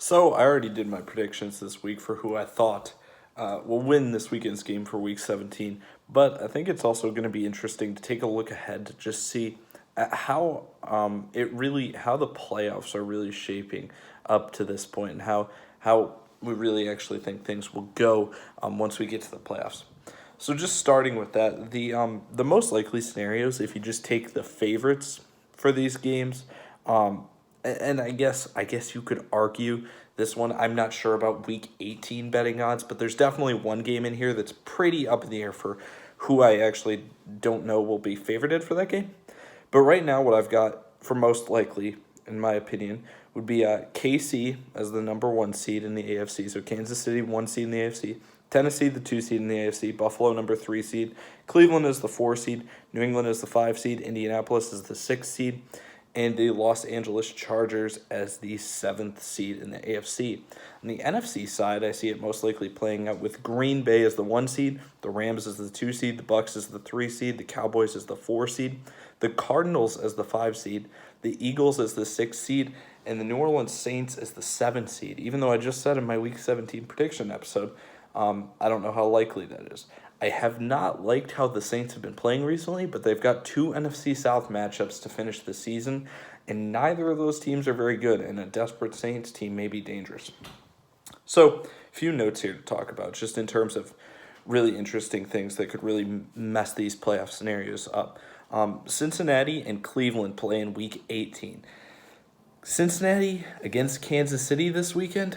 So I already did my predictions this week for who I thought will win this weekend's game for Week 17. But I think it's also going to be interesting to take a look ahead to just see how how the playoffs are really shaping up to this point, and how we really actually think things will go once we get to the playoffs. So just starting with that, the most likely scenarios, if you just take the favorites for these games, and I guess you could argue this one. I'm not sure about Week 18 betting odds, but there's definitely one game in here that's pretty up in the air for who I actually don't know will be favorited for that game. But right now, what I've got for most likely, in my opinion, would be KC as the number one seed in the AFC. So Kansas City, one seed in the AFC. Tennessee, the two seed in the AFC. Buffalo, number three seed. Cleveland is the four seed. New England is the five seed. Indianapolis is the six seed. And the Los Angeles Chargers as the seventh seed in the AFC. On the NFC side, I see it most likely playing out with Green Bay as the one seed, the Rams as the two seed, the Bucks as the three seed, the Cowboys as the four seed, the Cardinals as the five seed, the Eagles as the six seed, and the New Orleans Saints as the seventh seed. Even though I just said in my Week 17 prediction episode, I don't know how likely that is. I have not liked how the Saints have been playing recently, but they've got two NFC South matchups to finish the season, and neither of those teams are very good, and a desperate Saints team may be dangerous. So, a few notes here to talk about, just in terms of really interesting things that could really mess these playoff scenarios up. Cincinnati and Cleveland play in Week 18. Cincinnati against Kansas City this weekend.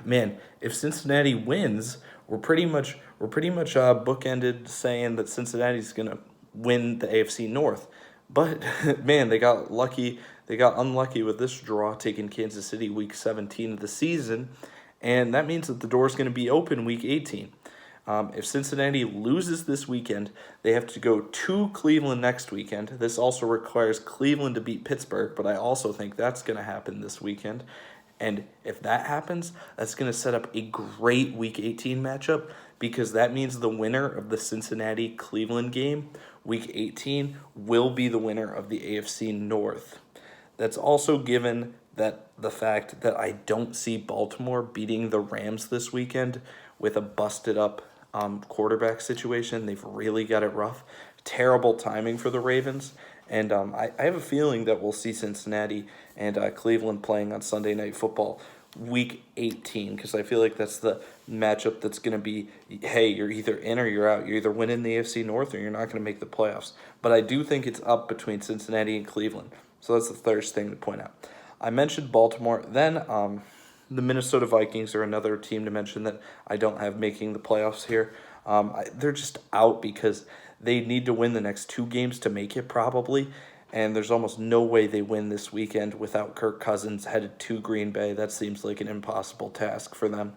Man, if Cincinnati wins, we're pretty much bookended saying that Cincinnati's gonna win the AFC North. But man, they got lucky. They got unlucky with this draw, taking Kansas City Week 17 of the season, and that means that the door's going to be open Week 18. If Cincinnati loses this weekend, they have to go to Cleveland next weekend. This also requires Cleveland to beat Pittsburgh, but I also think that's going to happen this weekend. And if that happens, that's going to set up a great Week 18 matchup, because that means the winner of the Cincinnati-Cleveland game, Week 18, will be the winner of the AFC North. That's also given that the fact that I don't see Baltimore beating the Rams this weekend with a busted-up quarterback situation. They've really got it rough. Terrible timing for the Ravens. And I have a feeling that we'll see Cincinnati and Cleveland playing on Sunday Night Football Week 18, because I feel like that's the matchup that's going to be, hey, you're either in or you're out. You're either winning the AFC North or you're not going to make the playoffs. But I do think it's up between Cincinnati and Cleveland. So that's the third thing to point out. I mentioned Baltimore. Then the Minnesota Vikings are another team to mention that I don't have making the playoffs here. They're just out because they need to win the next two games to make it, probably. And there's almost no way they win this weekend without Kirk Cousins headed to Green Bay. That seems like an impossible task for them.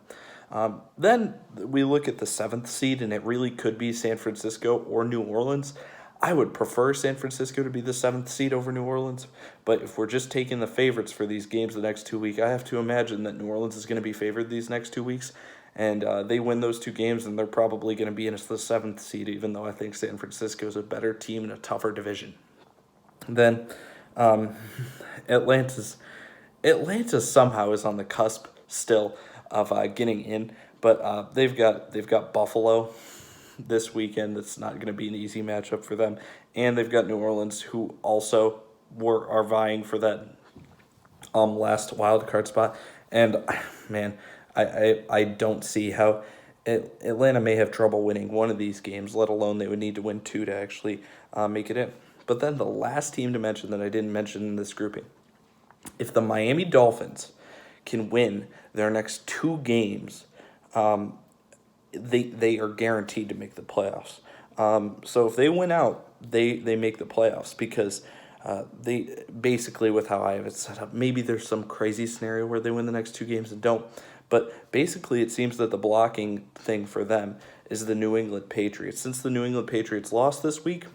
Then we look at the seventh seed, and it really could be San Francisco or New Orleans. I would prefer San Francisco to be the seventh seed over New Orleans, but if we're just taking the favorites for these games the next 2 weeks, I have to imagine that New Orleans is going to be favored these next 2 weeks, and they win those two games, and they're probably going to be in the seventh seed, even though I think San Francisco is a better team in a tougher division. Then Atlanta somehow is on the cusp still of getting in, but they've got Buffalo this weekend. That's not going to be an easy matchup for them, and they've got New Orleans, who also are vying for that last wild card spot. And man, I don't see how Atlanta may have trouble winning one of these games, let alone they would need to win two to actually make it in. But then the last team to mention that I didn't mention in this grouping, if the Miami Dolphins can win their next two games, they are guaranteed to make the playoffs. So if they win out, they make the playoffs, because they basically, with how I have it set up, maybe there's some crazy scenario where they win the next two games and don't. But basically, it seems that the blocking thing for them is the New England Patriots. Since the New England Patriots lost this week,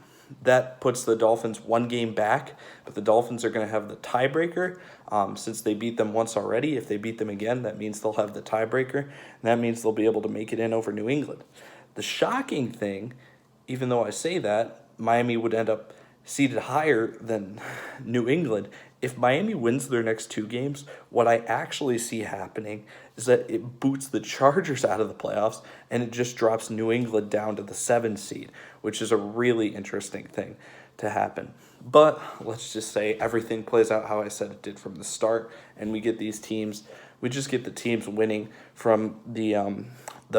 that puts the Dolphins one game back, but the Dolphins are going to have the tiebreaker since they beat them once already. If they beat them again, that means they'll have the tiebreaker, and that means they'll be able to make it in over New England. The shocking thing, even though I say that, Miami would end up seated higher than New England, If Miami wins their next 2 games, what I actually see happening is that it boots the Chargers out of the playoffs and it just drops New England down to the 7 seed, which is a really interesting thing to happen. But let's just say everything plays out how I said it did from the start, and we get these teams. We just get the teams winning from the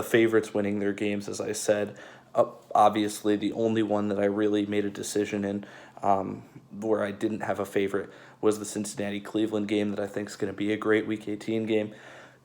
favorites winning their games, as I said. Obviously, the only one that I really made a decision in where I didn't have a favorite was the Cincinnati-Cleveland game that I think is going to be a great Week 18 game.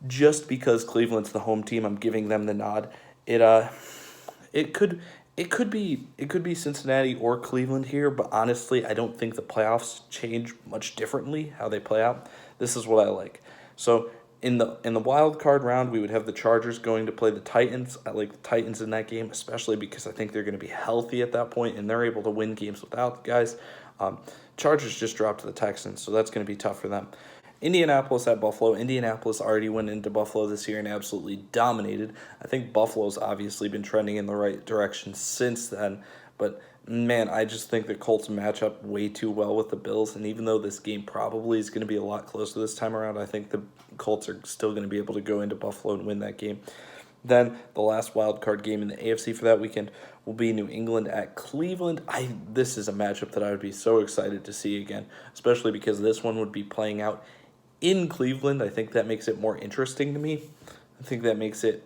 Just because Cleveland's the home team, I'm giving them the nod. It could be Cincinnati or Cleveland here, but honestly, I don't think the playoffs change much differently how they play out. This is what I like. So in the wild card round, we would have the Chargers going to play the Titans. I like the Titans in that game, especially because I think they're going to be healthy at that point, and they're able to win games without the guys. Chargers just dropped to the Texans, so that's going to be tough for them. Indianapolis at Buffalo. Indianapolis already went into Buffalo this year and absolutely dominated. I think Buffalo's obviously been trending in the right direction since then, but man, I just think the Colts match up way too well with the Bills, and even though this game probably is going to be a lot closer this time around, I think the Colts are still going to be able to go into Buffalo and win that game. Then the last wild card game in the AFC for that weekend will be New England at Cleveland. This is a matchup that I would be so excited to see again, especially because this one would be playing out in Cleveland. I think that makes it more interesting to me. I think that means it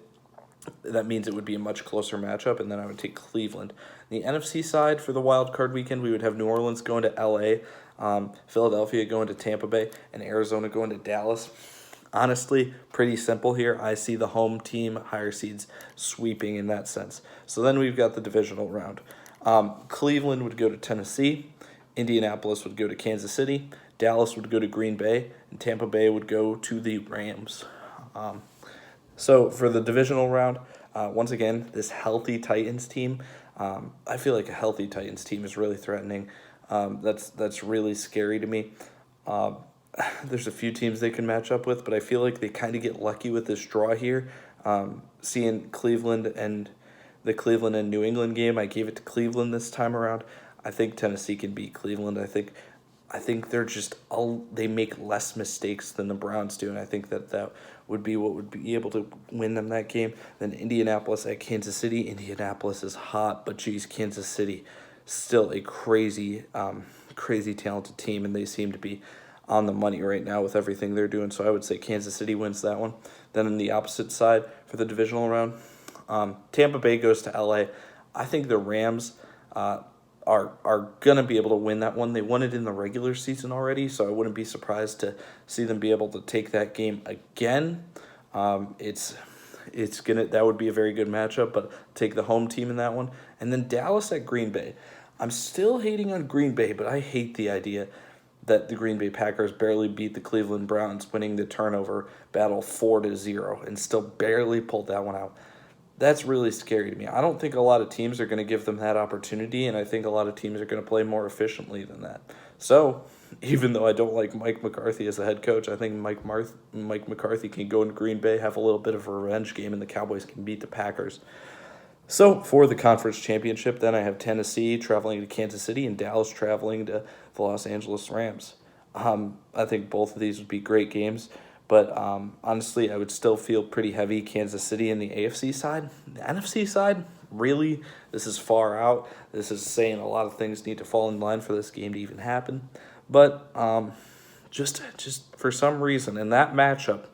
would be a much closer matchup, and then I would take Cleveland. The NFC side for the wild card weekend, we would have New Orleans going to LA, Philadelphia going to Tampa Bay, and Arizona going to Dallas. Honestly, pretty simple here. I see the home team, higher seeds, sweeping in that sense. So then we've got the divisional round. Cleveland would go to Tennessee. Indianapolis would go to Kansas City. Dallas would go to Green Bay. And Tampa Bay would go to the Rams. So for the divisional round, once again, this healthy Titans team, I feel like a healthy Titans team is really threatening. That's really scary to me. There's a few teams they can match up with, but I feel like they kind of get lucky with this draw here. Seeing Cleveland and New England game, I gave it to Cleveland this time around. I think Tennessee can beat Cleveland. I think they make less mistakes than the Browns do, and I think that would be what would be able to win them that game. Then Indianapolis at Kansas City. Indianapolis is hot, but geez, Kansas City still a crazy talented team, and they seem to be on the money right now with everything they're doing. So I would say Kansas City wins that one. Then on the opposite side for the divisional round, Tampa Bay goes to LA. I think the Rams are going to be able to win that one. They won it in the regular season already, so I wouldn't be surprised to see them be able to take that game again. That would be a very good matchup, but take the home team in that one. And then Dallas at Green Bay. I'm still hating on Green Bay, but I hate the idea that the Green Bay Packers barely beat the Cleveland Browns, winning the turnover battle 4-0, and still barely pulled that one out. That's really scary to me. I don't think a lot of teams are going to give them that opportunity, and I think a lot of teams are going to play more efficiently than that. So, even though I don't like Mike McCarthy as the head coach, I think Mike McCarthy can go into Green Bay, have a little bit of a revenge game, and the Cowboys can beat the Packers. So, for the conference championship, then I have Tennessee traveling to Kansas City and Dallas traveling to the Los Angeles Rams. I think both of these would be great games. But honestly, I would still feel pretty heavy Kansas City in the AFC side. The NFC side, really, this is far out. This is saying a lot of things need to fall in line for this game to even happen. But just for some reason, in that matchup,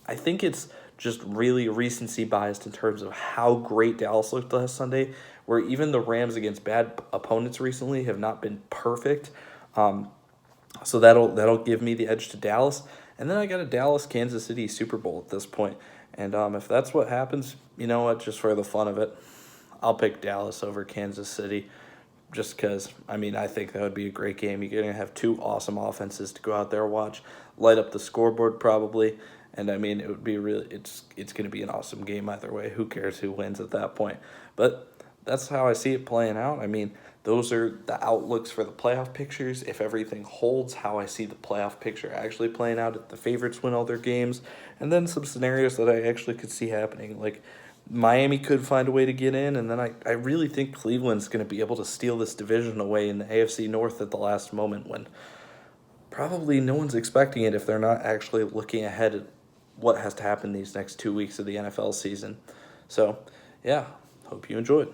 I think it's just really recency biased in terms of how great Dallas looked last Sunday, where even the Rams against bad opponents recently have not been perfect. So that'll give me the edge to Dallas. And then I got a Dallas-Kansas City Super Bowl at this point. And if that's what happens, you know what, just for the fun of it, I'll pick Dallas over Kansas City just because, I think that would be a great game. You're going to have two awesome offenses to go out there and watch, light up the scoreboard probably. And, it would be it's going to be an awesome game either way. Who cares who wins at that point? But that's how I see it playing out. Those are the outlooks for the playoff pictures. If everything holds, how I see the playoff picture actually playing out, if the favorites win all their games, and then some scenarios that I actually could see happening. Like Miami could find a way to get in, and then I really think Cleveland's going to be able to steal this division away in the AFC North at the last moment probably no one's expecting it if they're not actually looking ahead at what has to happen these next 2 weeks of the NFL season. So, yeah, hope you enjoyed.